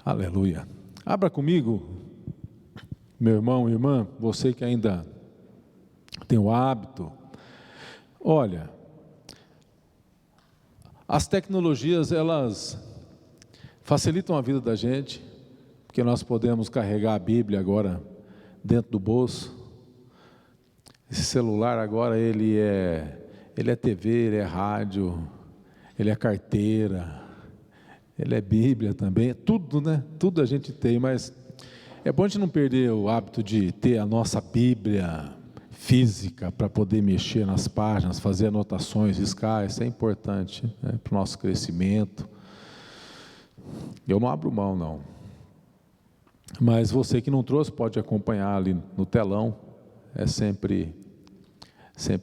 Aleluia. Abra comigo, meu irmão e irmã, você que ainda tem o hábito. Olha, as tecnologias, elas facilitam a vida da gente, porque nós podemos carregar a Bíblia agora dentro do bolso. Esse celular agora, ele é TV, ele é rádio, ele é carteira, ele é Bíblia também, tudo, né? Tudo a gente tem, mas é bom a gente não perder o hábito de ter a nossa Bíblia física para poder mexer nas páginas, fazer anotações, riscar. Isso é importante, né, para o nosso crescimento. Eu não abro mão, não. Mas você que não trouxe pode acompanhar ali no telão. É sempre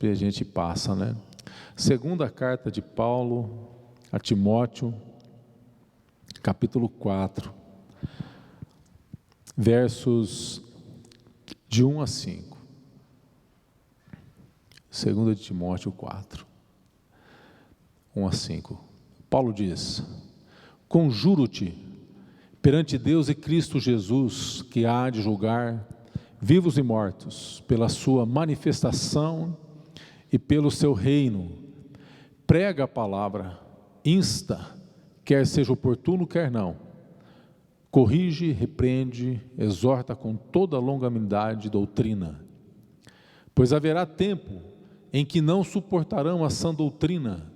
a gente passa, né? Segunda carta de Paulo a Timóteo, capítulo 4, versos de 1 a 5. Segunda de Timóteo 4, 1 a 5. Paulo diz: conjuro-te perante Deus e Cristo Jesus, que há de julgar vivos e mortos, pela sua manifestação e pelo seu reino, prega a palavra, insta, quer seja oportuno, quer não, corrige, repreende, exorta com toda longanimidade e doutrina, pois haverá tempo em que não suportarão a sã doutrina,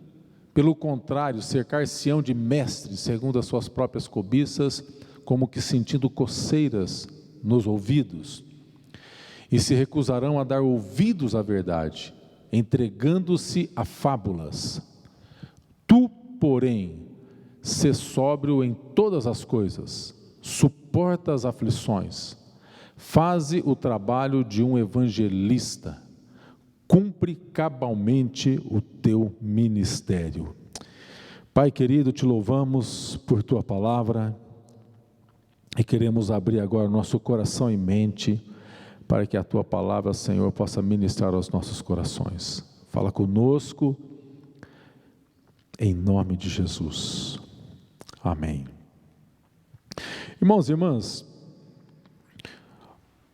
pelo contrário, cercar-se-ão de mestres, segundo as suas próprias cobiças, como que sentindo coceiras nos ouvidos, e se recusarão a dar ouvidos à verdade, entregando-se a fábulas. Tu, porém, sê sóbrio em todas as coisas, suporta as aflições, faze o trabalho de um evangelista, cumpre cabalmente o teu ministério. Pai querido, te louvamos por tua palavra e queremos abrir agora nosso coração e mente para que a tua palavra, Senhor, possa ministrar aos nossos corações. Fala conosco, em nome de Jesus. Amém. Irmãos e irmãs,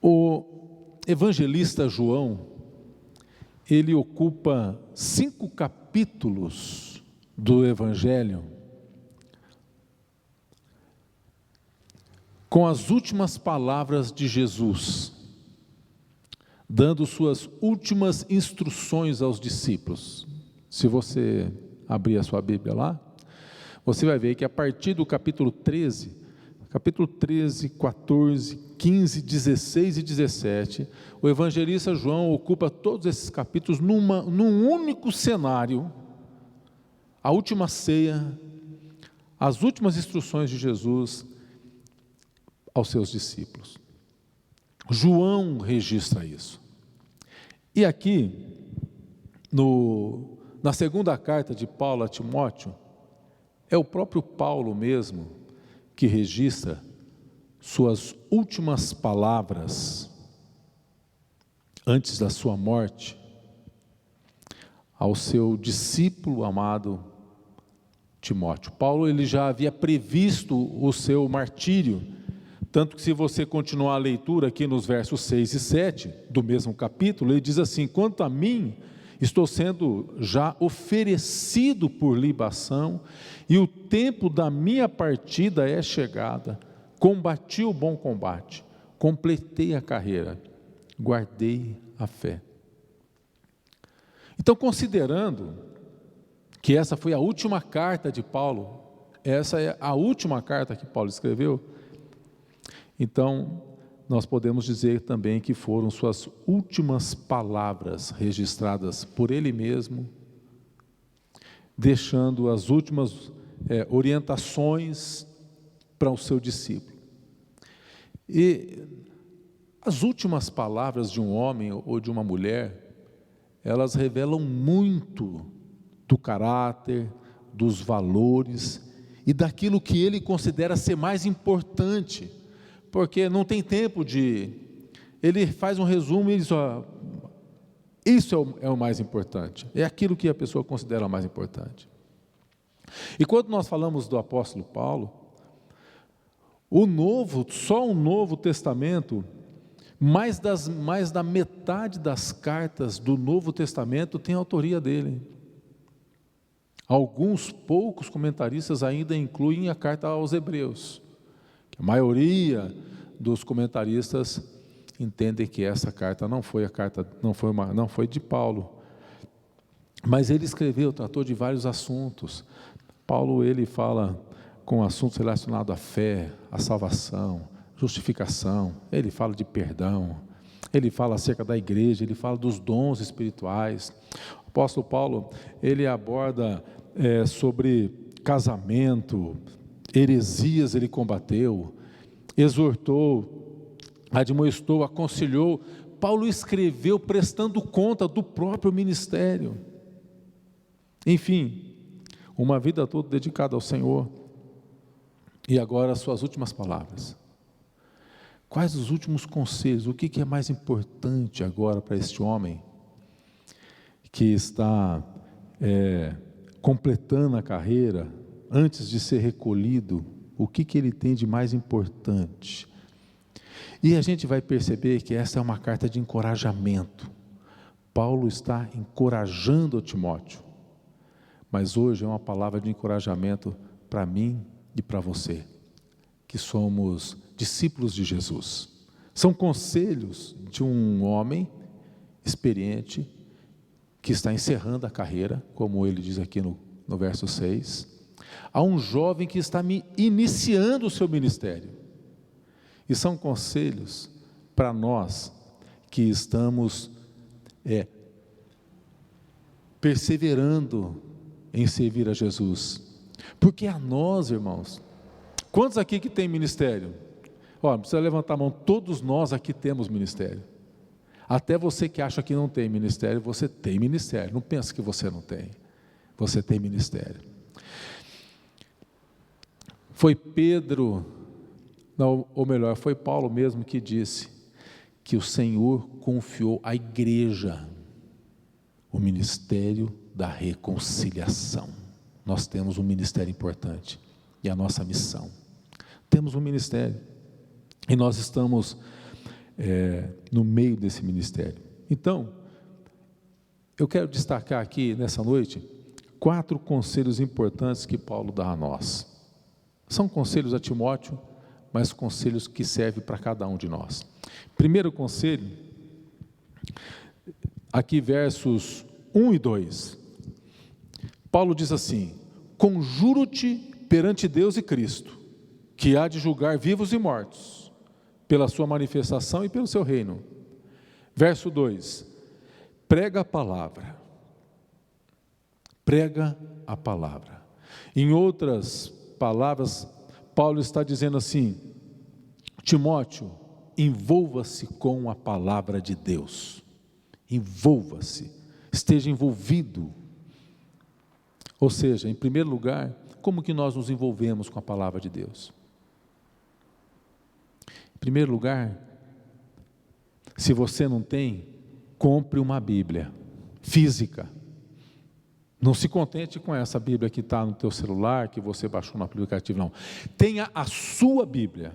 o evangelista João, ele ocupa 5 capítulos do Evangelho, com as últimas palavras de Jesus, dando suas últimas instruções aos discípulos. Se você abrir a sua Bíblia lá, você vai ver que a partir do capítulo 13, 14, 15, 16 e 17, o evangelista João ocupa todos esses capítulos num único cenário: a última ceia, as últimas instruções de Jesus aos seus discípulos. João registra isso. E aqui, na segunda carta de Paulo a Timóteo, é o próprio Paulo mesmo que registra suas últimas palavras antes da sua morte ao seu discípulo amado Timóteo. Paulo, ele já havia previsto o seu martírio, tanto que, se você continuar a leitura aqui nos versos 6 e 7 do mesmo capítulo, ele diz assim: quanto a mim, estou sendo já oferecido por libação, e o tempo da minha partida é chegada. Combati o bom combate, completei a carreira, guardei a fé. Então, considerando que essa foi a última carta de Paulo, essa é a última carta que Paulo escreveu, então nós podemos dizer também que foram suas últimas palavras registradas por ele mesmo, deixando as últimas orientações para o seu discípulo. E as últimas palavras de um homem ou de uma mulher, elas revelam muito do caráter, dos valores e daquilo que ele considera ser mais importante, porque não tem tempo ele faz um resumo e diz: isso é o mais importante, é aquilo que a pessoa considera mais importante. E quando nós falamos do apóstolo Paulo, O Novo, só o Novo Testamento, mais da metade das cartas do Novo Testamento tem a autoria dele. Alguns poucos comentaristas ainda incluem a carta aos Hebreus. A maioria dos comentaristas entendem que essa carta não foi de Paulo, mas ele escreveu, tratou de vários assuntos. Paulo, ele fala com assuntos relacionados à fé, à salvação, justificação, ele fala de perdão, ele fala acerca da igreja, ele fala dos dons espirituais. O apóstolo Paulo, ele aborda sobre casamento, heresias ele combateu, exortou, admoestou, aconselhou. Paulo escreveu prestando conta do próprio ministério. Enfim, uma vida toda dedicada ao Senhor. E agora as suas últimas palavras. Quais os últimos conselhos? O que é mais importante agora para este homem que está completando a carreira, antes de ser recolhido? O que ele tem de mais importante? E a gente vai perceber que essa é uma carta de encorajamento. Paulo está encorajando Timóteo, mas hoje é uma palavra de encorajamento para mim e para você, que somos discípulos de Jesus. São conselhos de um homem experiente, que está encerrando a carreira, como ele diz aqui no verso 6, a um jovem que está iniciando o seu ministério. E são conselhos para nós que estamos perseverando em servir a Jesus. Porque a nós, irmãos, quantos aqui que tem ministério? Não precisa levantar a mão, todos nós aqui temos ministério. Até você que acha que não tem ministério, você tem ministério. Não pensa que você não tem. Você tem ministério. Foi Pedro, ou melhor, foi Paulo mesmo que disse que o Senhor confiou à igreja o ministério da reconciliação. Nós temos um ministério importante, e a nossa missão. Temos um ministério, e nós estamos no meio desse ministério. Então, eu quero destacar aqui nessa noite 4 conselhos importantes que Paulo dá a nós. São conselhos a Timóteo, mas conselhos que servem para cada um de nós. Primeiro conselho, aqui versos 1 e 2. Paulo diz assim: conjuro-te perante Deus e Cristo, que há de julgar vivos e mortos, pela sua manifestação e pelo seu reino. Verso 2, prega a palavra. Prega a palavra. Em outras palavras, Paulo está dizendo assim: Timóteo, envolva-se com a palavra de Deus. Envolva-se, esteja envolvido. Ou seja, em primeiro lugar, como que nós nos envolvemos com a palavra de Deus? Em primeiro lugar, se você não tem, compre uma Bíblia física. Não se contente com essa Bíblia que está no teu celular, que você baixou no aplicativo, não. Tenha a sua Bíblia,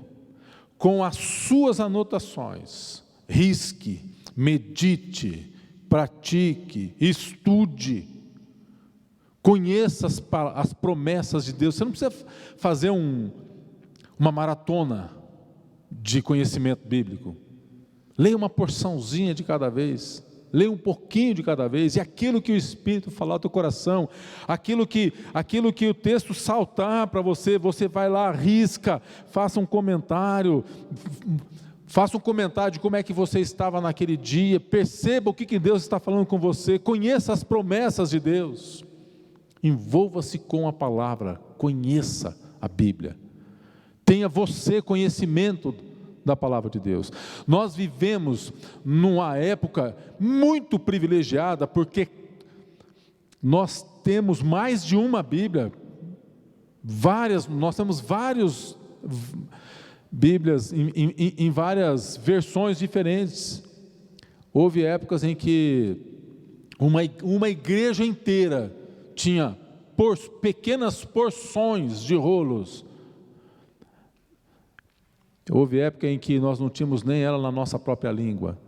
com as suas anotações. Risque, medite, pratique, estude. Conheça as promessas de Deus. Você não precisa fazer uma maratona de conhecimento bíblico. Leia uma porçãozinha de cada vez. Leia um pouquinho de cada vez, e aquilo que o Espírito falar ao teu coração, aquilo que o texto saltar para você, você vai lá, risca, faça um comentário de como é que você estava naquele dia, perceba o que Deus está falando com você, conheça as promessas de Deus, envolva-se com a palavra, conheça a Bíblia, tenha você conhecimento da palavra de Deus. Nós vivemos numa época muito privilegiada, porque nós temos mais de uma Bíblia, nós temos várias Bíblias em várias versões diferentes. Houve épocas em que uma igreja inteira tinha pequenas porções de rolos, Houve época em que nós não tínhamos nem ela na nossa própria língua,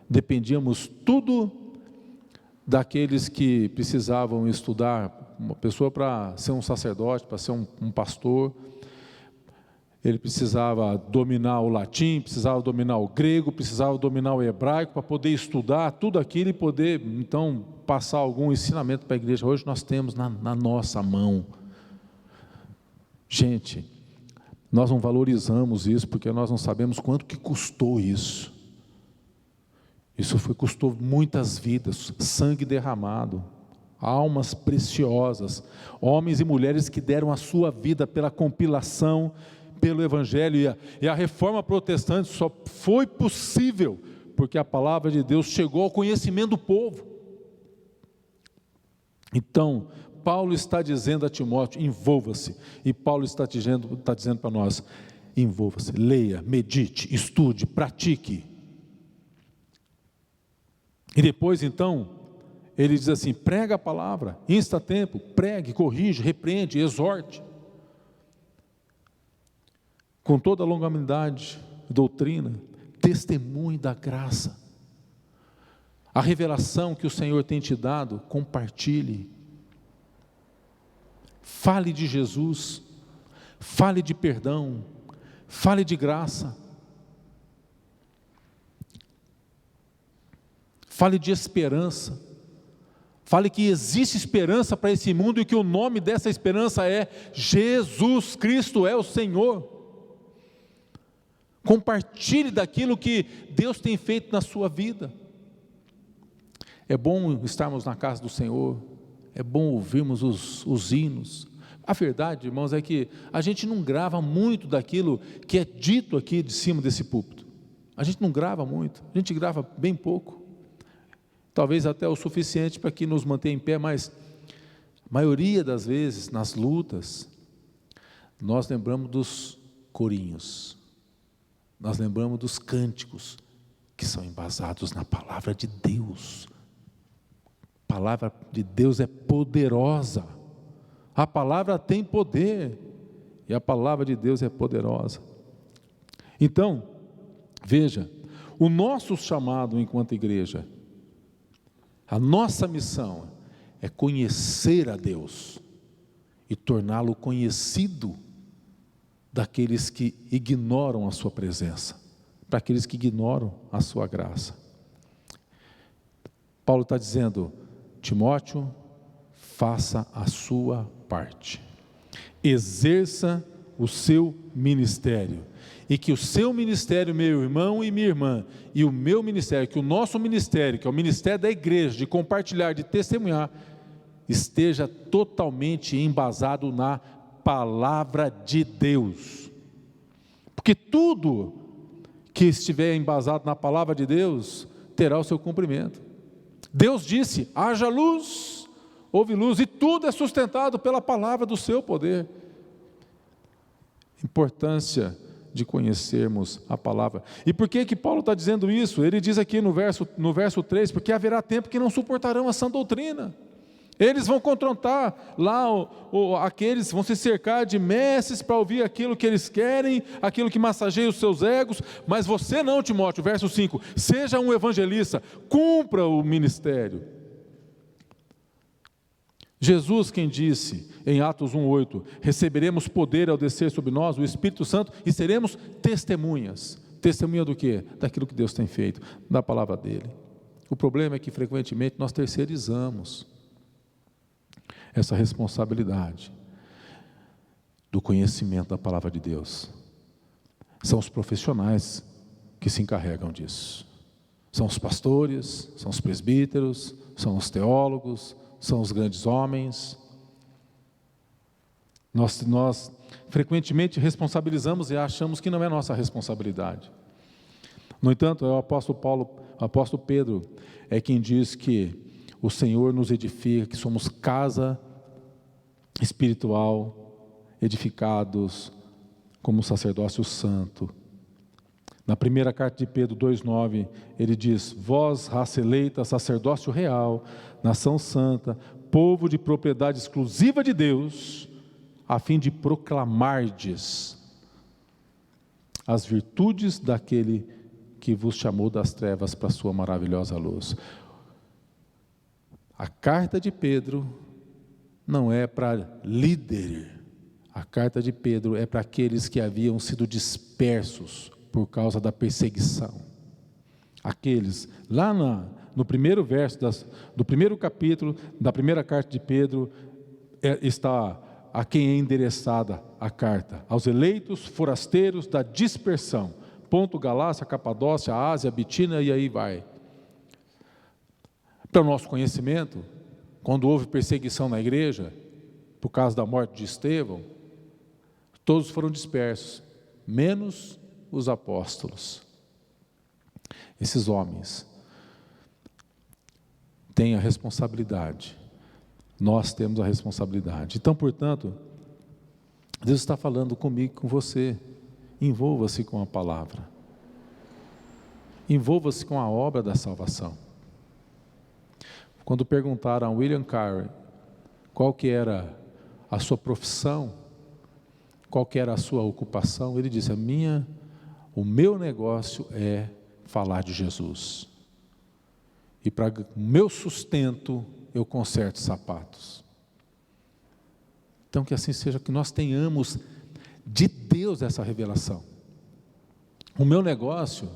dependíamos tudo daqueles que precisavam estudar. Uma pessoa, para ser um sacerdote, para ser um pastor, ele precisava dominar o latim, precisava dominar o grego, precisava dominar o hebraico para poder estudar tudo aquilo e poder então passar algum ensinamento para a igreja. Hoje nós temos na nossa mão. Gente, nós não valorizamos isso porque nós não sabemos quanto que custou isso. Isso custou muitas vidas, sangue derramado, almas preciosas, homens e mulheres que deram a sua vida pela compilação, pelo Evangelho. E a reforma protestante só foi possível porque a palavra de Deus chegou ao conhecimento do povo. Então, Paulo está dizendo a Timóteo, envolva-se, e Paulo está dizendo para nós, envolva-se, leia, medite, estude, pratique. E depois então, ele diz assim, prega a palavra, insta tempo, pregue, corrige, repreende, exorte, com toda a longanimidade, doutrina, testemunhe da graça, a revelação que o Senhor tem te dado, compartilhe, fale de Jesus, fale de perdão, fale de graça, fale de esperança, fale que existe esperança para esse mundo e que o nome dessa esperança é Jesus Cristo é o Senhor. Compartilhe daquilo que Deus tem feito na sua vida. É bom estarmos na casa do Senhor, é bom ouvirmos os hinos. A verdade, irmãos, é que a gente não grava muito daquilo que é dito aqui de cima desse púlpito. A gente não grava muito, a gente grava bem pouco. Talvez até o suficiente para que nos mantenha em pé, mas a maioria das vezes, nas lutas, nós lembramos dos corinhos, nós lembramos dos cânticos, que são embasados na palavra de Deus. A palavra de Deus é poderosa, a palavra tem poder, e a palavra de Deus é poderosa. Então, veja, o nosso chamado enquanto igreja, a nossa missão é conhecer a Deus e torná-lo conhecido daqueles que ignoram a sua presença, para aqueles que ignoram a sua graça. Paulo está dizendo, Timóteo, faça a sua parte, exerça o seu ministério, e que o seu ministério, meu irmão e minha irmã, e o meu ministério, que o nosso ministério, que é o ministério da igreja, de compartilhar, de testemunhar, esteja totalmente embasado na palavra de Deus, porque tudo que estiver embasado na palavra de Deus, terá o seu cumprimento. Deus disse, haja luz, houve luz, e tudo é sustentado pela palavra do seu poder. Importância de conhecermos a palavra. E por que Paulo está dizendo isso? Ele diz aqui no verso 3, porque haverá tempo que não suportarão a sã doutrina. Eles vão confrontar lá, aqueles vão se cercar de mestres para ouvir aquilo que eles querem, aquilo que massageia os seus egos, mas você não, Timóteo, verso 5, seja um evangelista, cumpra o ministério. Jesus quem disse em Atos 1,8, receberemos poder ao descer sobre nós o Espírito Santo e seremos testemunhas. Testemunha do quê? Daquilo que Deus tem feito, da palavra dele. O problema é que frequentemente nós terceirizamos essa responsabilidade do conhecimento da palavra de Deus. São os profissionais que se encarregam disso. São os pastores, são os presbíteros, são os teólogos, são os grandes homens. Nós frequentemente responsabilizamos e achamos que não é nossa responsabilidade. No entanto, é o apóstolo Pedro é quem diz que o Senhor nos edifica, que somos casa espiritual, edificados como sacerdócio santo. Na primeira carta de Pedro 2,9, ele diz, vós, raça eleita, sacerdócio real, nação santa, povo de propriedade exclusiva de Deus, a fim de proclamardes as virtudes daquele que vos chamou das trevas para a sua maravilhosa luz. A carta de Pedro não é para líder, a carta de Pedro é para aqueles que haviam sido dispersos por causa da perseguição. Aqueles, lá no primeiro verso do primeiro capítulo da primeira carta de Pedro, está a quem é endereçada a carta: aos eleitos forasteiros da dispersão, ponto Galácia, Capadócia, Ásia, Bitínia, e aí vai. Para o nosso conhecimento, quando houve perseguição na igreja, por causa da morte de Estevão, todos foram dispersos, menos os apóstolos. Esses homens têm a responsabilidade, nós temos a responsabilidade. Então, portanto, Deus está falando comigo, com você. Envolva-se com a palavra, envolva-se com a obra da salvação. Quando perguntaram a William Carey qual que era a sua profissão, qual que era a sua ocupação, ele disse: o meu negócio é falar de Jesus, e para o meu sustento eu conserto sapatos. Então que assim seja, que nós tenhamos de Deus essa revelação. O meu negócio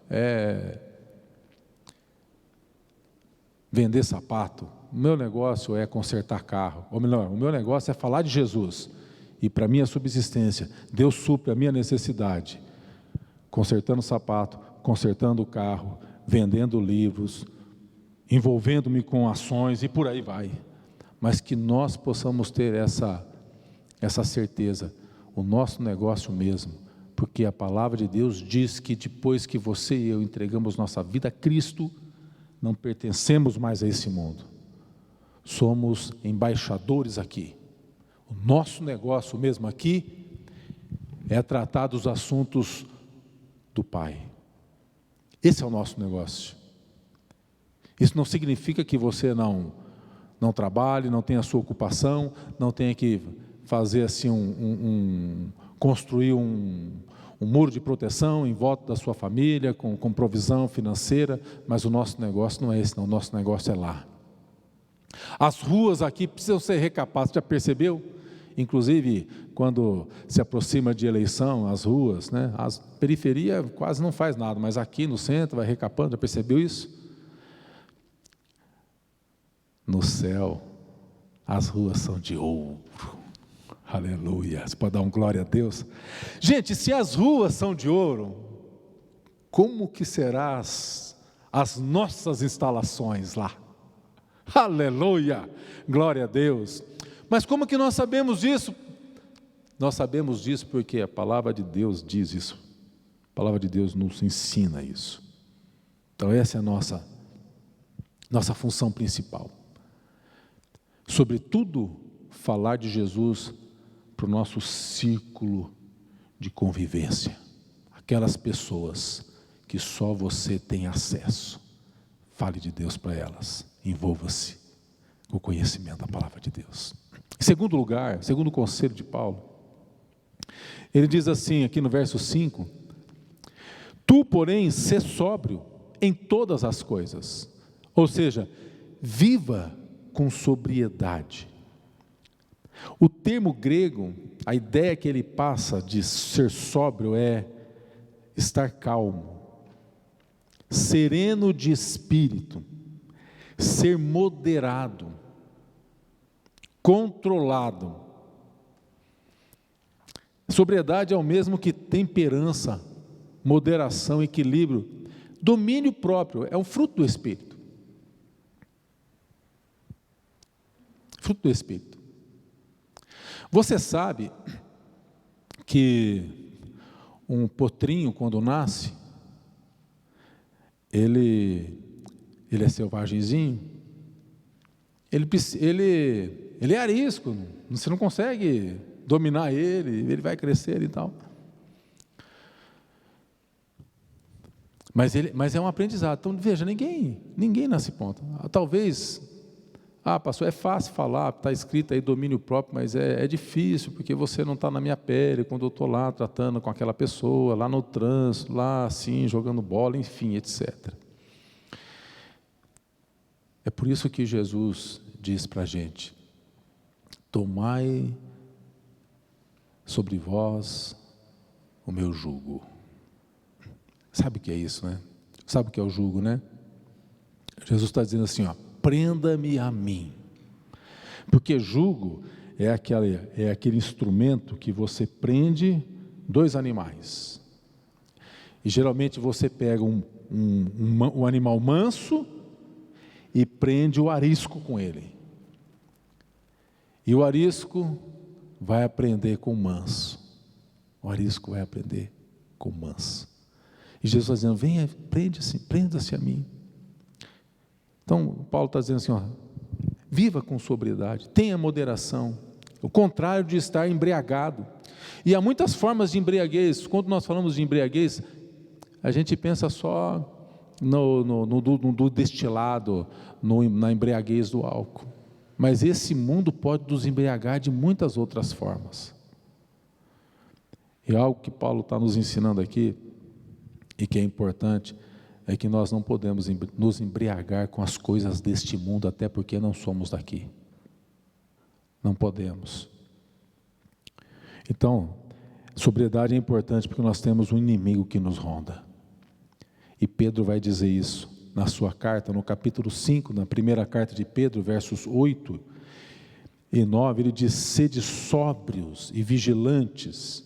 é vender sapato, o meu negócio é consertar carro, ou melhor, o meu negócio é falar de Jesus, e para minha subsistência, Deus supre a minha necessidade, consertando sapato, consertando o carro, vendendo livros, envolvendo-me com ações e por aí vai. Mas que nós possamos ter essa certeza, o nosso negócio mesmo, porque a palavra de Deus diz que depois que você e eu entregamos nossa vida a Cristo, não pertencemos mais a esse mundo, somos embaixadores aqui. O nosso negócio mesmo aqui é tratar dos assuntos do Pai. Esse é o nosso negócio. Isso não significa que você não trabalhe, não tenha a sua ocupação, não tenha que fazer assim construir um muro de proteção em volta da sua família, com provisão financeira, mas o nosso negócio não é esse, não. O nosso negócio é lá. As ruas aqui precisam ser recapadas, já percebeu? Inclusive, quando se aproxima de eleição, as ruas, né? A periferia quase não faz nada, mas aqui no centro vai recapando, já percebeu isso? No céu, as ruas são de ouro. Aleluia, você pode dar um glória a Deus? Gente, se as ruas são de ouro, como que serão as nossas instalações lá? Aleluia, glória a Deus. Mas como que nós sabemos disso? Nós sabemos disso porque a palavra de Deus diz isso, a palavra de Deus nos ensina isso. Então essa é a nossa função principal. Sobretudo, falar de Jesus para o nosso círculo de convivência, aquelas pessoas que só você tem acesso. Fale de Deus para elas, envolva-se com o conhecimento da palavra de Deus. Em segundo lugar, segundo o conselho de Paulo, ele diz assim aqui no verso 5: tu, porém, sê sóbrio em todas as coisas, ou seja, viva com sobriedade. O termo grego, a ideia que ele passa de ser sóbrio é estar calmo, sereno de espírito, ser moderado, controlado. Sobriedade é o mesmo que temperança, moderação, equilíbrio, domínio próprio, é um fruto do Espírito. Fruto do Espírito. Você sabe que um potrinho, quando nasce, ele é selvagenzinho, ele é arisco, você não consegue dominar ele vai crescer e tal. Mas é um aprendizado. Então veja, ninguém nasce pronto. Talvez Ah, pastor, é fácil falar, está escrito aí domínio próprio, mas é difícil, porque você não está na minha pele, quando eu estou lá tratando com aquela pessoa, lá no trânsito, lá assim, jogando bola, enfim, etc. É por isso que Jesus diz para a gente: tomai sobre vós o meu jugo. Sabe o que é isso, né? Sabe o que é o jugo, né? Jesus está dizendo assim, ó: prenda-me a mim. Porque jugo é aquele instrumento que você prende dois animais. E geralmente você pega um animal manso e prende o arisco com ele. E o arisco vai aprender com o manso. O arisco vai aprender com o manso. E Jesus está dizendo: venha, prenda-se a mim. Então, Paulo está dizendo assim, ó: viva com sobriedade, tenha moderação, o contrário de estar embriagado. E há muitas formas de embriaguez. Quando nós falamos de embriaguez, a gente pensa só no destilado, na embriaguez do álcool. Mas esse mundo pode nos embriagar de muitas outras formas. E algo que Paulo está nos ensinando aqui, e que é importante, é que nós não podemos nos embriagar com as coisas deste mundo, até porque não somos daqui. Não podemos. Então, sobriedade é importante porque nós temos um inimigo que nos ronda. E Pedro vai dizer isso na sua carta, no capítulo 5, na primeira carta de Pedro, versos 8 e 9, ele diz: sede sóbrios e vigilantes,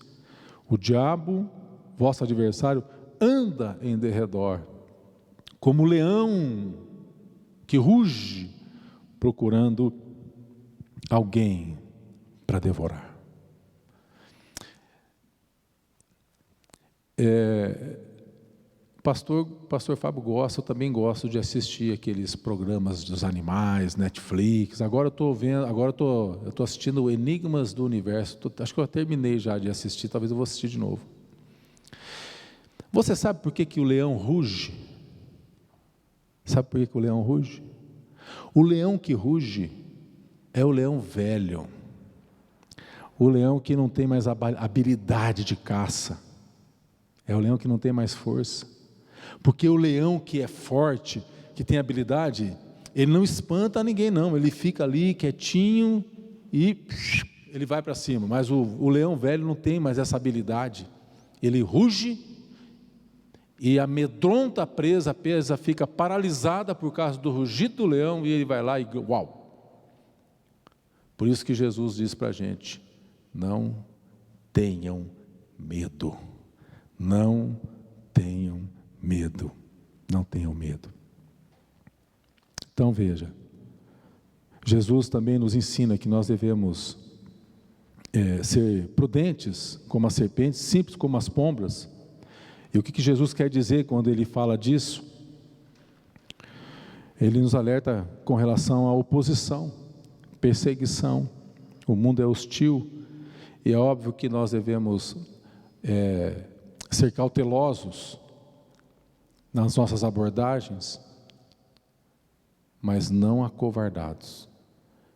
o diabo, vosso adversário, anda em derredor, como leão que ruge, procurando alguém para devorar. Pastor Fábio gosta, eu também gosto de assistir aqueles programas dos animais, Netflix. Agora eu estou assistindo Enigmas do Universo. Acho que eu terminei já de assistir, talvez eu vou assistir de novo. Você sabe por que o leão ruge? Sabe por que o leão ruge? O leão que ruge é o leão velho, o leão que não tem mais habilidade de caça, é o leão que não tem mais força. Porque o leão que é forte, que tem habilidade, ele não espanta ninguém não, ele fica ali quietinho e ele vai para cima. Mas o leão velho não tem mais essa habilidade, ele ruge e amedronta a presa fica paralisada por causa do rugido do leão, e ele vai lá e uau! Por isso que Jesus diz para a gente: não tenham medo, não tenham medo, não tenham medo. Então veja, Jesus também nos ensina que nós devemos ser prudentes como as serpentes, simples como as pombas. E o que Jesus quer dizer quando ele fala disso? Ele nos alerta com relação à oposição, perseguição. O mundo é hostil, e é óbvio que nós devemos ser cautelosos nas nossas abordagens, mas não acovardados,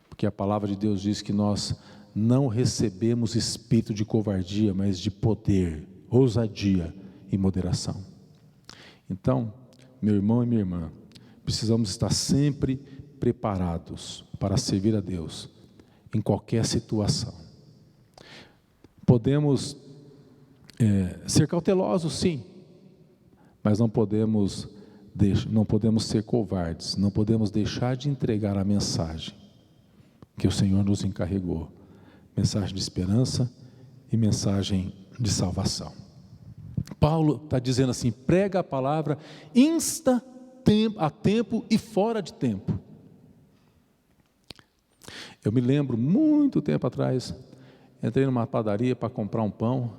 porque a palavra de Deus diz que nós não recebemos espírito de covardia, mas de poder, ousadia e moderação. Então, meu irmão e minha irmã, precisamos estar sempre preparados para servir a Deus em qualquer situação. Podemos ser cautelosos, sim, mas não podemos ser covardes, não podemos deixar de entregar a mensagem que o Senhor nos encarregou, mensagem de esperança e mensagem de salvação. Paulo está dizendo assim: prega a palavra, insta a tempo e fora de tempo. Eu me lembro, muito tempo atrás, entrei numa padaria para comprar um pão,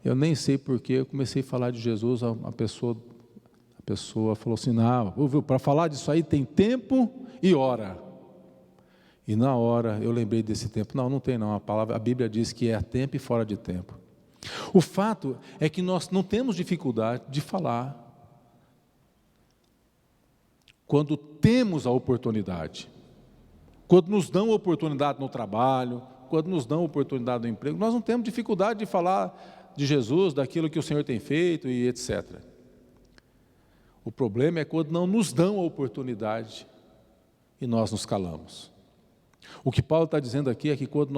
eu nem sei porquê, eu comecei a falar de Jesus, a pessoa falou assim: não, para falar disso aí tem tempo e hora. E na hora eu lembrei desse tempo. Não tem não, a Bíblia diz que é a tempo e fora de tempo. O fato é que nós não temos dificuldade de falar quando temos a oportunidade. quando nos dão oportunidade no trabalho, quando nos dão oportunidade no emprego, nós não temos dificuldade de falar de Jesus, daquilo que o Senhor tem feito e etc. O problema é quando não nos dão a oportunidade e nós nos calamos. O que Paulo está dizendo aqui é que quando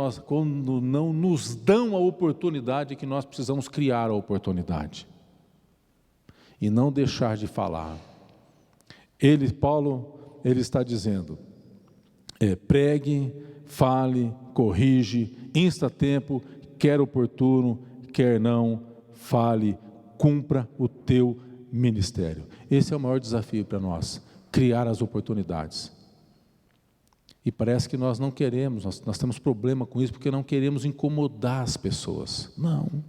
não nos dão a oportunidade, é que nós precisamos criar a oportunidade e não deixar de falar. Paulo está dizendo, pregue, fale, corrige, insta tempo, quer oportuno, quer não, fale, cumpra o teu ministério. Esse é o maior desafio para nós, criar as oportunidades. E parece que nós não queremos, nós temos problema com isso, porque não queremos incomodar as pessoas. Não.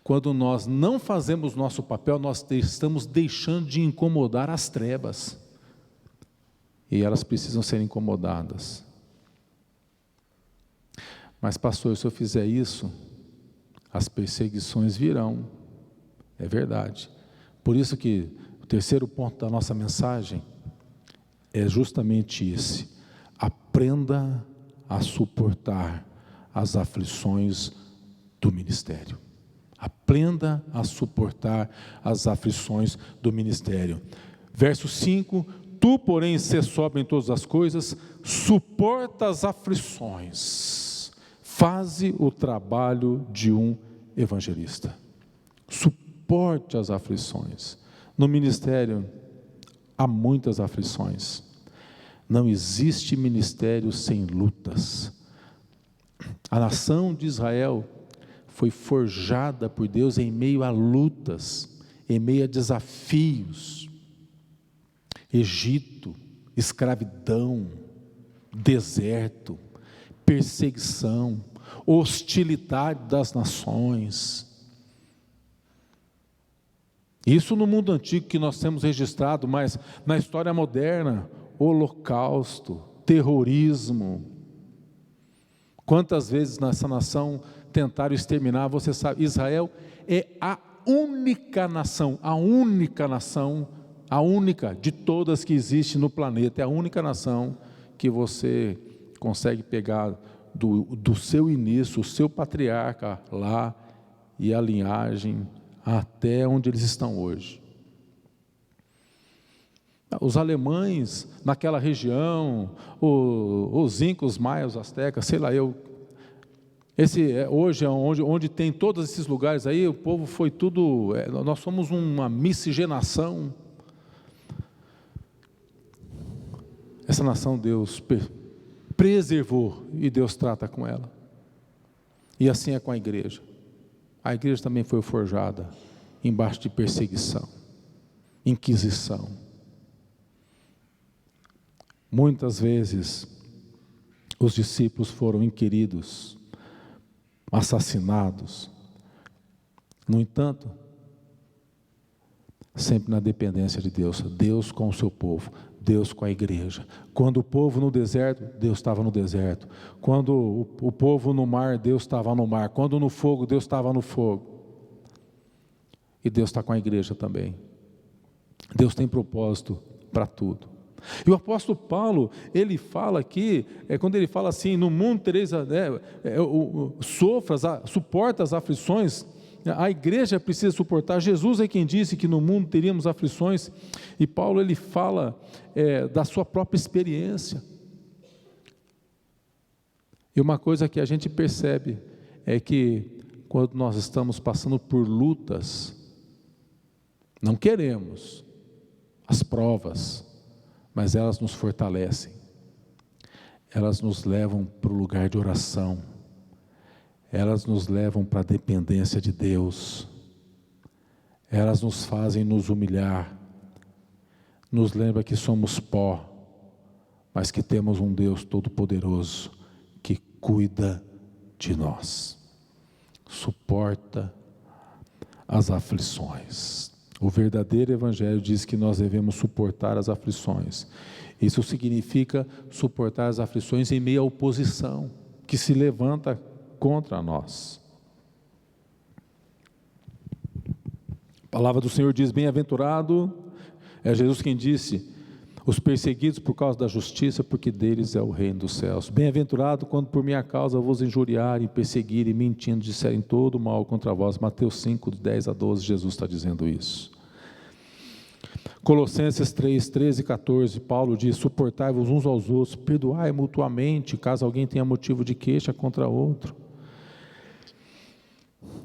Quando nós não fazemos nosso papel, nós estamos deixando de incomodar as trevas. E elas precisam ser incomodadas. Mas pastor, se eu fizer isso, as perseguições virão. É verdade. Por isso que o terceiro ponto da nossa mensagem é justamente esse: aprenda a suportar as aflições do ministério. Aprenda a suportar as aflições do ministério. Verso 5: tu, porém, sê sóbrio em todas as coisas, suporta as aflições, faze o trabalho de um evangelista. Suporte as aflições. No ministério há muitas aflições. Não existe ministério sem lutas. A nação de Israel foi forjada por Deus em meio a lutas, em meio a desafios. Egito, escravidão, deserto, perseguição, hostilidade das nações. Isso no mundo antigo que nós temos registrado, mas na história moderna, holocausto, terrorismo. Quantas vezes nessa nação tentaram exterminar? Você sabe, Israel é a única nação, a única de todas que existe no planeta, é a única nação que você consegue pegar do seu início, o seu patriarca lá e a linhagem até onde eles estão hoje. Os alemães naquela região, os incas, os maias, os astecas, sei lá, hoje é onde tem todos esses lugares aí, o povo foi tudo, nós somos uma miscigenação. Essa nação Deus preservou e Deus trata com ela. E assim é com a igreja. A igreja também foi forjada embaixo de perseguição, inquisição. Muitas vezes os discípulos foram inquiridos, assassinados. No entanto, sempre na dependência de Deus, Deus com o seu povo, Deus com a igreja. Quando o povo no deserto, Deus estava no deserto. Quando o povo no mar, Deus estava no mar. Quando no fogo, Deus estava no fogo. E Deus está com a igreja também. Deus tem propósito para tudo. E o apóstolo Paulo, ele fala aqui, quando ele fala assim, no mundo tereis, suporta as aflições. A igreja precisa suportar. Jesus é quem disse que no mundo teríamos aflições, e Paulo ele fala da sua própria experiência. E uma coisa que a gente percebe é que quando nós estamos passando por lutas, não queremos as provas, mas elas nos fortalecem, elas nos levam para o lugar de oração, elas nos levam para a dependência de Deus, elas nos fazem nos humilhar, nos lembra que somos pó, mas que temos um Deus todo-poderoso, que cuida de nós, suporta as aflições. O verdadeiro evangelho diz que nós devemos suportar as aflições. Isso significa suportar as aflições em meio à oposição que se levanta contra nós. A palavra do Senhor diz: bem-aventurado, é Jesus quem disse: os perseguidos por causa da justiça, porque deles é o reino dos céus. Bem-aventurado quando por minha causa vos injuriarem, perseguirem, mentindo, disserem todo mal contra vós. Mateus 5, 10 a 12, Jesus está dizendo isso. Colossenses 3, 13 e 14, Paulo diz: suportai-vos uns aos outros, perdoai mutuamente, caso alguém tenha motivo de queixa contra outro.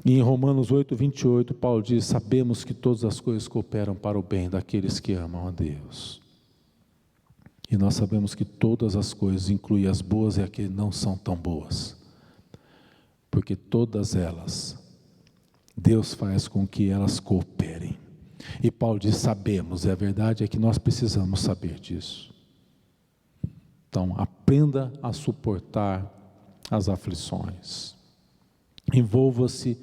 E em Romanos 8, 28, Paulo diz: sabemos que todas as coisas cooperam para o bem daqueles que amam a Deus. E nós sabemos que todas as coisas, incluem as boas e as que não são tão boas, porque todas elas, Deus faz com que elas cooperem. E Paulo diz: sabemos, e a verdade é que nós precisamos saber disso. Então, aprenda a suportar as aflições. Envolva-se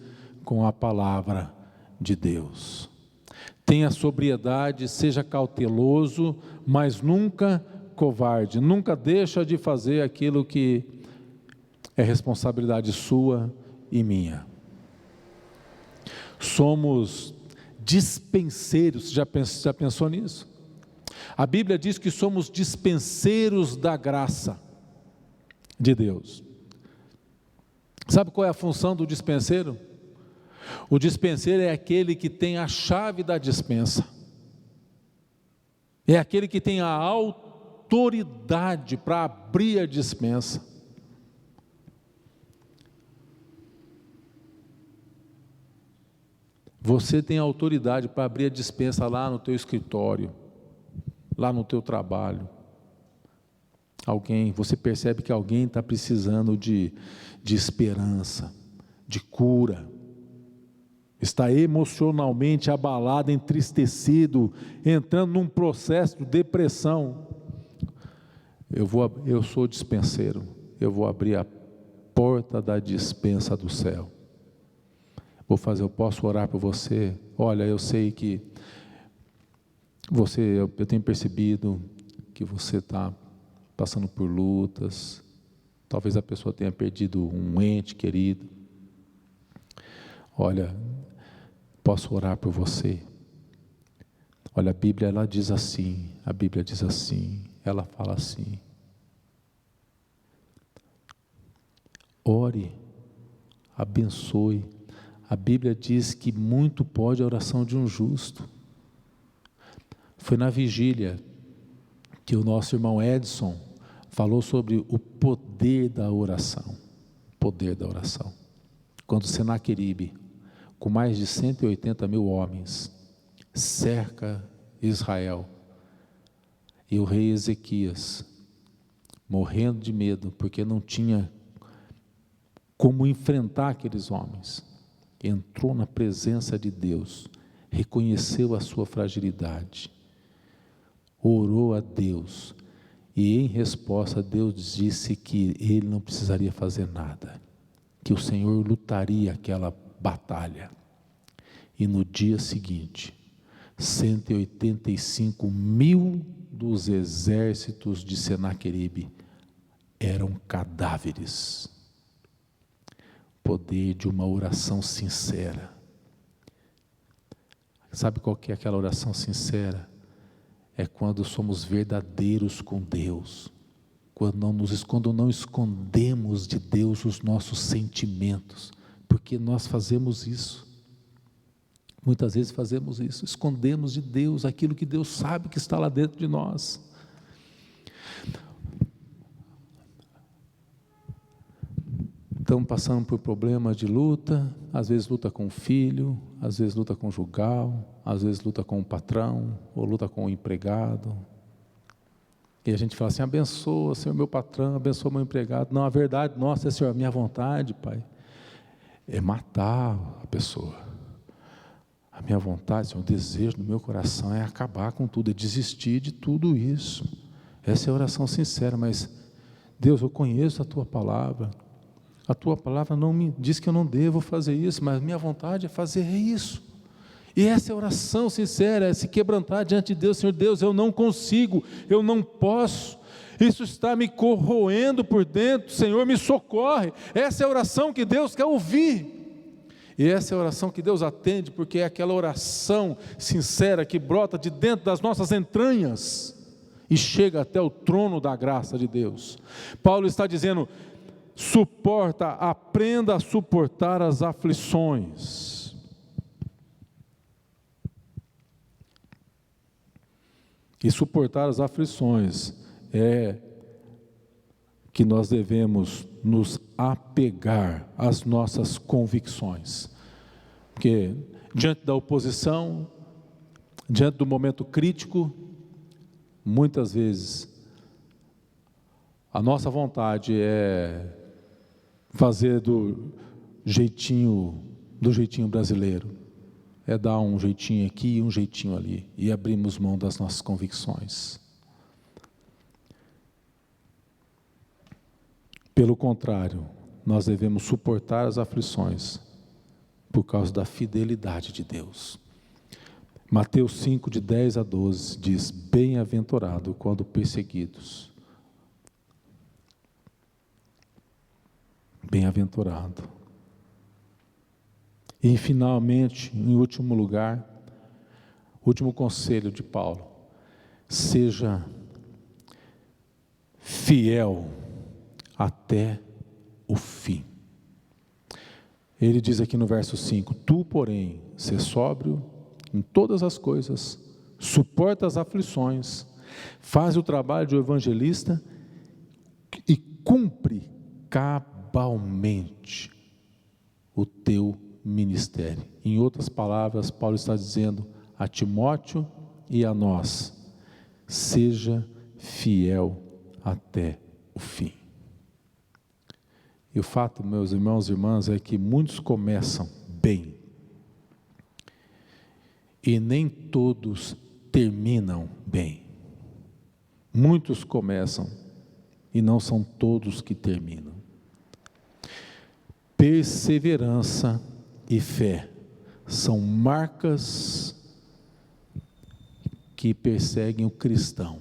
com a palavra de Deus. Tenha sobriedade, seja cauteloso, mas nunca covarde. Nunca deixa de fazer aquilo que é responsabilidade sua e minha. Somos dispenseiros. Já pensou nisso? A Bíblia diz que somos dispenseiros da graça de Deus. Sabe qual é a função do dispenseiro? O dispenseiro é aquele que tem a chave da dispensa, é aquele que tem a autoridade para abrir a dispensa. Você tem a autoridade para abrir a dispensa lá no teu escritório, lá no teu trabalho. Você percebe que alguém está precisando de esperança, de cura, está emocionalmente abalado, entristecido, entrando num processo de depressão. Eu sou dispenseiro, eu vou abrir a porta da dispensa do céu. Eu posso orar por você? Olha, eu sei que eu tenho percebido que você está passando por lutas, talvez a pessoa tenha perdido um ente querido. Olha, posso orar por você? Olha, a Bíblia ela diz assim, ela fala assim. Ore, abençoe. A Bíblia diz que muito pode a oração de um justo. Foi na vigília que o nosso irmão Edson falou sobre o poder da oração. Quando Senaqueribe, com mais de 180 mil homens, cerca Israel, e o rei Ezequias, morrendo de medo, porque não tinha como enfrentar aqueles homens, entrou na presença de Deus, reconheceu a sua fragilidade, orou a Deus, e em resposta Deus disse que ele não precisaria fazer nada, que o Senhor lutaria aquela batalha. E no dia seguinte, 185 mil dos exércitos de Senaqueribe eram cadáveres. Poder de uma oração sincera. Sabe qual que é aquela oração sincera? É quando somos verdadeiros com Deus, quando não escondemos de Deus os nossos sentimentos, porque nós fazemos isso, muitas vezes fazemos isso, escondemos de Deus aquilo que Deus sabe que está lá dentro de nós. Estamos passando por problemas de luta, às vezes luta com o filho, às vezes luta conjugal, às vezes luta com o patrão, ou luta com o empregado. E a gente fala assim: abençoa, Senhor, meu patrão, abençoa meu empregado. Não, a verdade nossa é, Senhor, a minha vontade, Pai, é matar a pessoa. A minha vontade, Senhor, o desejo do meu coração é acabar com tudo, é desistir de tudo isso. Essa é a oração sincera. Mas Deus, eu conheço a Tua palavra. A Tua palavra não me diz que eu não devo fazer isso, mas minha vontade é fazer isso. E essa é a oração sincera, é se quebrantar diante de Deus. Senhor Deus, eu não consigo, eu não posso, isso está me corroendo por dentro, Senhor, me socorre. Essa é a oração que Deus quer ouvir, e essa é a oração que Deus atende, porque é aquela oração sincera que brota de dentro das nossas entranhas, e chega até o trono da graça de Deus. Paulo está dizendo: aprenda a suportar as aflições. E suportar as aflições é que nós devemos nos apegar às nossas convicções. Porque diante da oposição, diante do momento crítico, muitas vezes a nossa vontade é fazer do jeitinho brasileiro, é dar um jeitinho aqui e um jeitinho ali, e abrimos mão das nossas convicções. Pelo contrário, nós devemos suportar as aflições por causa da fidelidade de Deus. Mateus 5, de 10 a 12, diz: bem-aventurado quando perseguidos. Bem-aventurado. E finalmente, em último lugar, último conselho de Paulo: seja fiel até o fim. Ele diz aqui no verso 5: tu, porém, sê sóbrio em todas as coisas, suporta as aflições, faz o trabalho de evangelista e cumpre cabalmente o teu ministério. Em outras palavras, Paulo está dizendo a Timóteo e a nós: seja fiel até o fim. E o fato, meus irmãos e irmãs, é que muitos começam bem e nem todos terminam bem. Muitos começam e não são todos que terminam. Perseverança e fé são marcas que perseguem o cristão.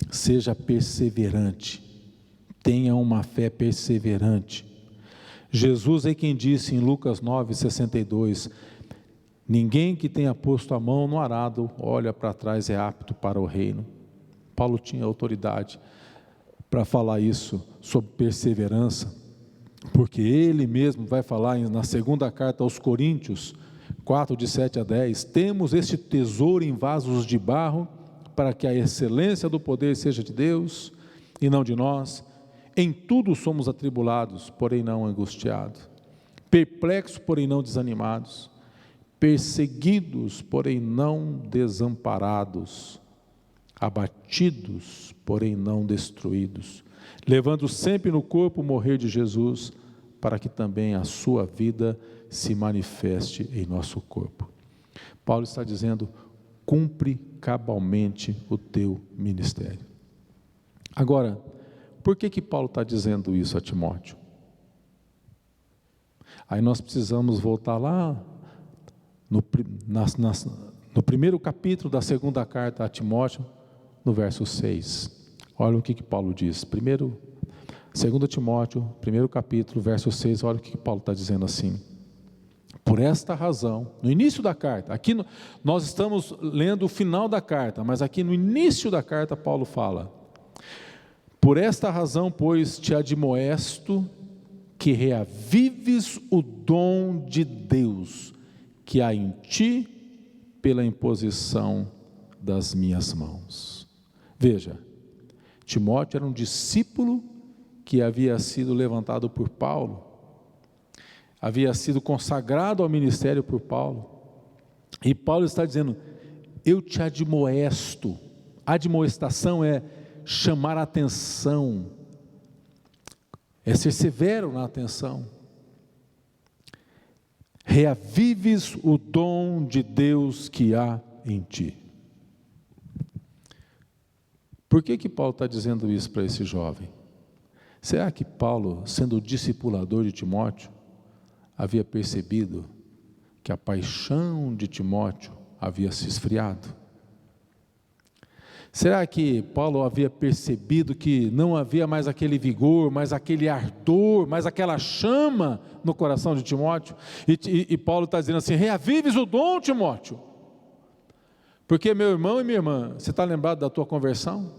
Seja perseverante, tenha uma fé perseverante. Jesus é quem disse em Lucas 9:62: ninguém que tenha posto a mão no arado, olha para trás, é apto para o reino. Paulo tinha autoridade para falar isso sobre perseverança, porque ele mesmo vai falar na segunda carta aos Coríntios 4, de 7 a 10, temos este tesouro em vasos de barro, para que a excelência do poder seja de Deus e não de nós. Em tudo somos atribulados, porém não angustiados, perplexos, porém não desanimados, perseguidos, porém não desamparados, abatidos, porém não destruídos, levando sempre no corpo o morrer de Jesus, para que também a sua vida se manifeste em nosso corpo. Paulo está dizendo: cumpre cabalmente o teu ministério. Agora, por que Paulo está dizendo isso a Timóteo? Aí nós precisamos voltar lá no primeiro capítulo da segunda carta a Timóteo, no verso 6. Olha o que Paulo diz. 2 Timóteo, primeiro capítulo, verso 6, olha o que Paulo está dizendo assim: por esta razão, no início da carta, aqui nós estamos lendo o final da carta, mas aqui no início da carta Paulo fala: por esta razão, pois, te admoesto que reavives o dom de Deus que há em ti pela imposição das minhas mãos. Veja, Timóteo era um discípulo que havia sido levantado por Paulo, havia sido consagrado ao ministério por Paulo, e Paulo está dizendo: eu te admoesto. Admoestação é chamar a atenção, é ser severo na atenção. Reavives o dom de Deus que há em ti. Por que Paulo está dizendo isso para esse jovem? Será que Paulo, sendo o discipulador de Timóteo, havia percebido que a paixão de Timóteo havia se esfriado? Será que Paulo havia percebido que não havia mais aquele vigor, mais aquele ardor, mais aquela chama no coração de Timóteo? E Paulo está dizendo assim: reavives o dom, Timóteo, Porque, meu irmão e minha irmã, você está lembrado da tua conversão?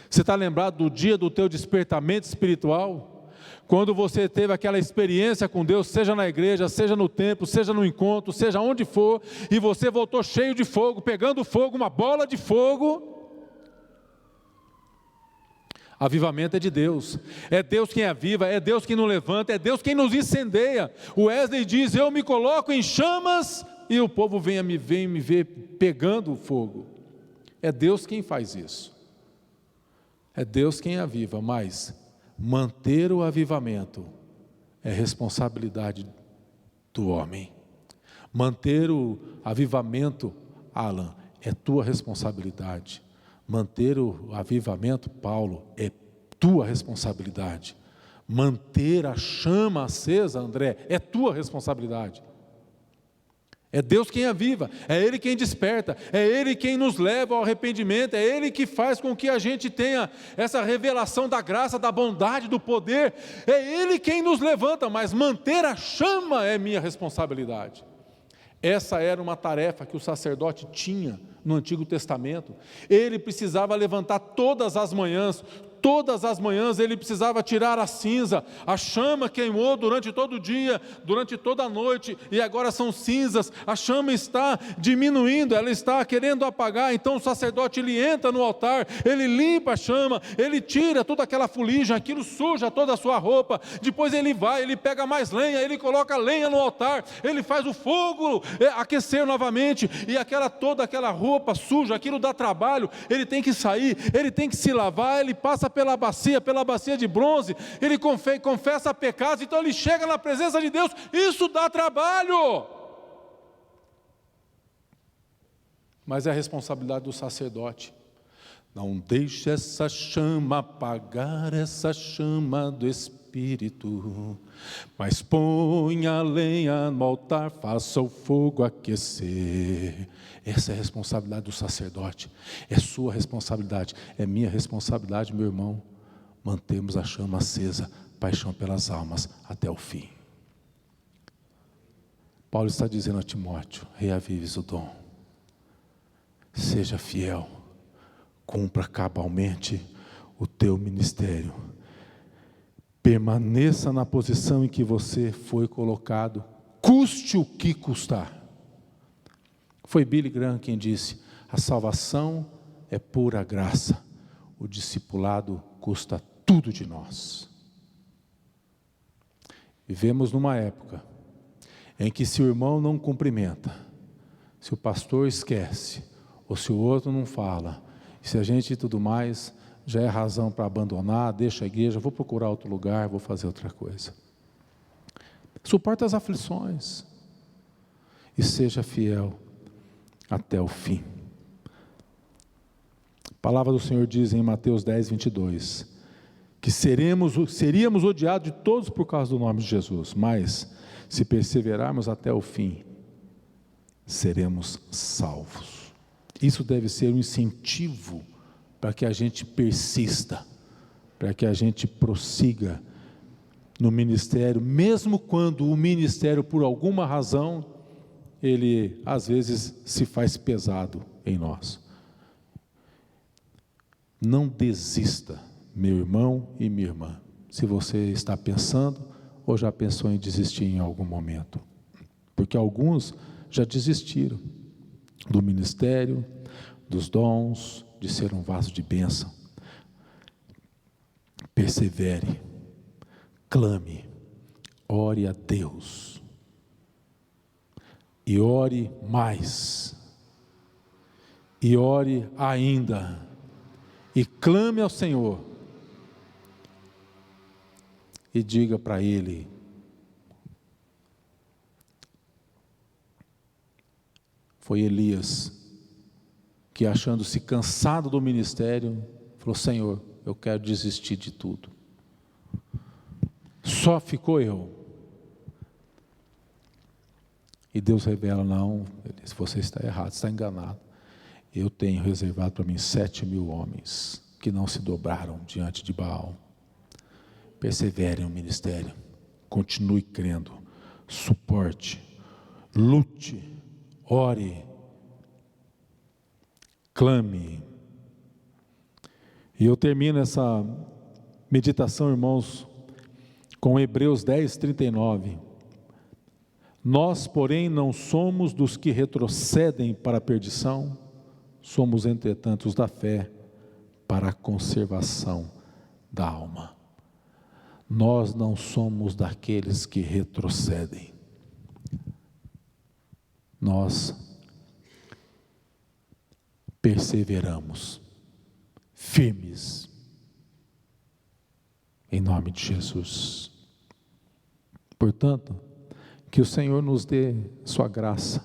Você está lembrado do dia do teu despertamento espiritual? Quando você teve aquela experiência com Deus, seja na igreja, seja no templo, seja no encontro, seja onde for, e você voltou cheio de fogo, pegando fogo, uma bola de fogo. Avivamento é de Deus, é Deus quem aviva, é Deus quem nos levanta, é Deus quem nos incendeia. O Wesley diz: eu me coloco em chamas e o povo vem me ver pegando o fogo. É Deus quem faz isso, é Deus quem aviva, mas manter o avivamento é responsabilidade do homem. Manter o avivamento, Alan, é tua responsabilidade. Manter o avivamento, Paulo, é tua responsabilidade. Manter a chama acesa, André, é tua responsabilidade. É Deus quem aviva, é Ele quem desperta, é Ele quem nos leva ao arrependimento, é Ele que faz com que a gente tenha essa revelação da graça, da bondade, do poder, é Ele quem nos levanta, mas manter a chama é minha responsabilidade. Essa era uma tarefa que o sacerdote tinha no Antigo Testamento. Ele precisava levantar todas as manhãs ele precisava tirar a cinza. A chama queimou durante todo o dia, durante toda a noite, e agora são cinzas. A chama está diminuindo, ela está querendo apagar. Então o sacerdote, ele entra no altar, ele limpa a chama, ele tira toda aquela fuligem, aquilo suja toda a sua roupa. Depois ele vai, ele pega mais lenha, ele coloca lenha no altar, ele faz o fogo aquecer novamente, e toda aquela roupa suja, aquilo dá trabalho, ele tem que sair, ele tem que se lavar, ele passa pela bacia de bronze, ele confessa pecados, então ele chega na presença de Deus. Isso dá trabalho, mas é a responsabilidade do sacerdote. Não deixe essa chama apagar, essa chama do Espírito, mas ponha a lenha no altar, faça o fogo aquecer. Essa é a responsabilidade do sacerdote, é sua responsabilidade, é minha responsabilidade, meu irmão. Mantemos a chama acesa, paixão pelas almas até o fim. Paulo está dizendo a Timóteo: reavives o dom, seja fiel, cumpra cabalmente o teu ministério, permaneça na posição em que você foi colocado, custe o que custar. Foi Billy Graham quem disse: a salvação é pura graça, o discipulado custa tudo de nós. Vivemos numa época em que, se o irmão não cumprimenta, se o pastor esquece, ou se o outro não fala, se a gente e tudo mais, já é razão para abandonar, deixa a igreja, vou procurar outro lugar, vou fazer outra coisa. Suporta as aflições e seja fiel até o fim. A palavra do Senhor diz em Mateus 10, 22, que seríamos odiados de todos por causa do nome de Jesus, mas se perseverarmos até o fim, seremos salvos. Isso deve ser um incentivo para que a gente persista, para que a gente prossiga no ministério, mesmo quando o ministério, por alguma razão, ele às vezes se faz pesado em nós. Não desista, meu irmão e minha irmã, se você está pensando ou já pensou em desistir em algum momento, porque alguns já desistiram do ministério, dos dons, de ser um vaso de bênção. Persevere, clame, ore a Deus, e ore mais, e ore ainda, e clame ao Senhor, e diga para Ele: foi Elias que, achando-se cansado do ministério, falou: Senhor, eu quero desistir de tudo, só ficou eu. E Deus revela: não, se você está errado, está enganado, eu tenho reservado para mim 7.000 homens, que não se dobraram diante de Baal. Persevere no ministério, continue crendo, suporte, lute, ore, clame. E eu termino essa meditação, irmãos, com Hebreus 10, 39. Nós, porém, não somos dos que retrocedem para a perdição, somos, entretanto, os da fé para a conservação da alma. Nós não somos daqueles que retrocedem. Nós perseveramos, firmes, em nome de Jesus. Portanto, que o Senhor nos dê sua graça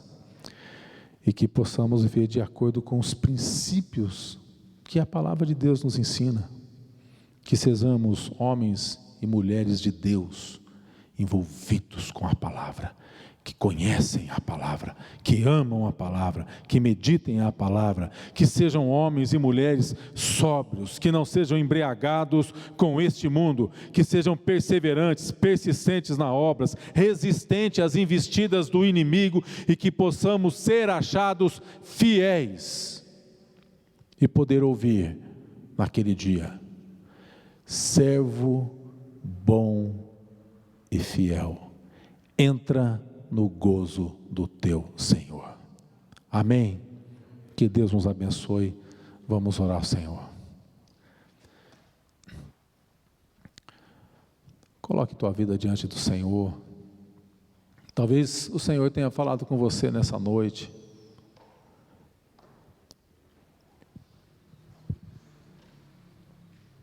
e que possamos viver de acordo com os princípios que a palavra de Deus nos ensina, que sejamos homens e mulheres de Deus, envolvidos com a palavra, que conhecem a palavra, que amam a palavra, que meditem a palavra, que sejam homens e mulheres sóbrios, que não sejam embriagados com este mundo, que sejam perseverantes, persistentes nas obras, resistentes às investidas do inimigo e que possamos ser achados fiéis e poder ouvir naquele dia: servo bom e fiel, entra no gozo do teu Senhor. Amém? Que Deus nos abençoe. Vamos orar ao Senhor. Coloque tua vida diante do Senhor. Talvez o Senhor tenha falado com você nessa noite.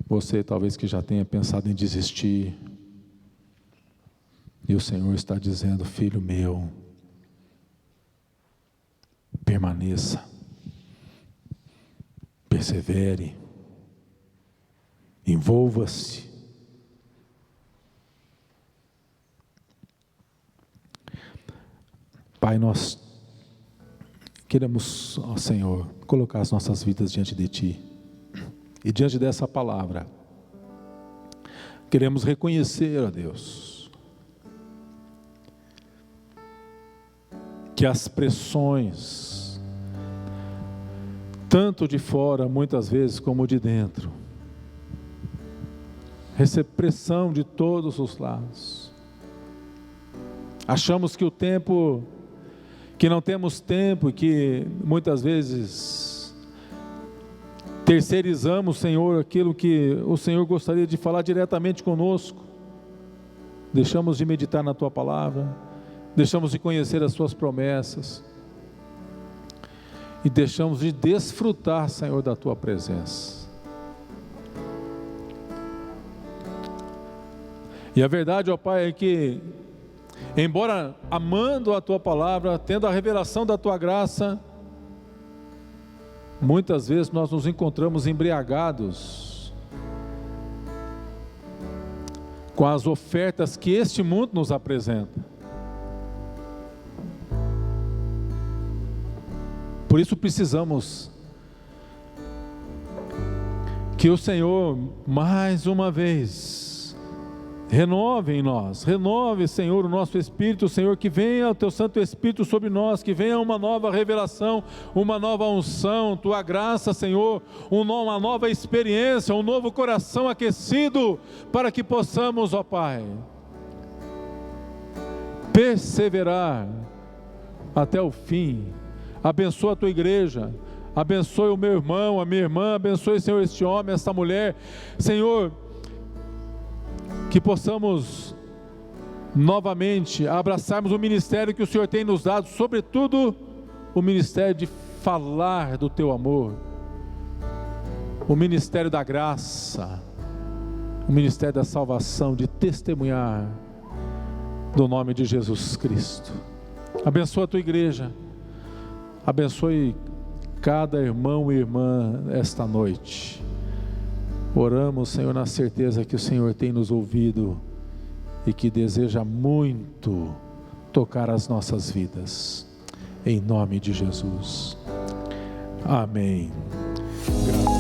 Você talvez que já tenha pensado em desistir. E o Senhor está dizendo: filho meu, permaneça, persevere, envolva-se. Pai, nós queremos, ó Senhor, colocar as nossas vidas diante de Ti. E diante dessa palavra, queremos reconhecer, ó Deus, que as pressões, tanto de fora, muitas vezes, como de dentro, recebe pressão de todos os lados. Achamos que o tempo, que não temos tempo, e que muitas vezes terceirizamos, Senhor, aquilo que o Senhor gostaria de falar diretamente conosco. Deixamos de meditar na Tua palavra, deixamos de conhecer as Suas promessas, e deixamos de desfrutar, Senhor, da Tua presença. E a verdade, ó Pai, é que, embora amando a Tua palavra, tendo a revelação da Tua graça, muitas vezes nós nos encontramos embriagados com as ofertas que este mundo nos apresenta. Por isso precisamos que o Senhor, mais uma vez, renove em nós, renove, Senhor, o nosso espírito, Senhor, que venha o Teu Santo Espírito sobre nós, que venha uma nova revelação, uma nova unção, Tua graça, Senhor, uma nova experiência, um novo coração aquecido, para que possamos, ó Pai, perseverar até o fim. Abençoa a Tua igreja, abençoe o meu irmão, a minha irmã, abençoe, Senhor, este homem, esta mulher, Senhor, que possamos novamente abraçarmos o ministério que o Senhor tem nos dado, sobretudo o ministério de falar do Teu amor, o ministério da graça, o ministério da salvação, de testemunhar do nome de Jesus Cristo. Abençoa a Tua igreja, abençoe cada irmão e irmã esta noite. Oramos, Senhor, na certeza que o Senhor tem nos ouvido e que deseja muito tocar as nossas vidas. Em nome de Jesus. Amém. Graças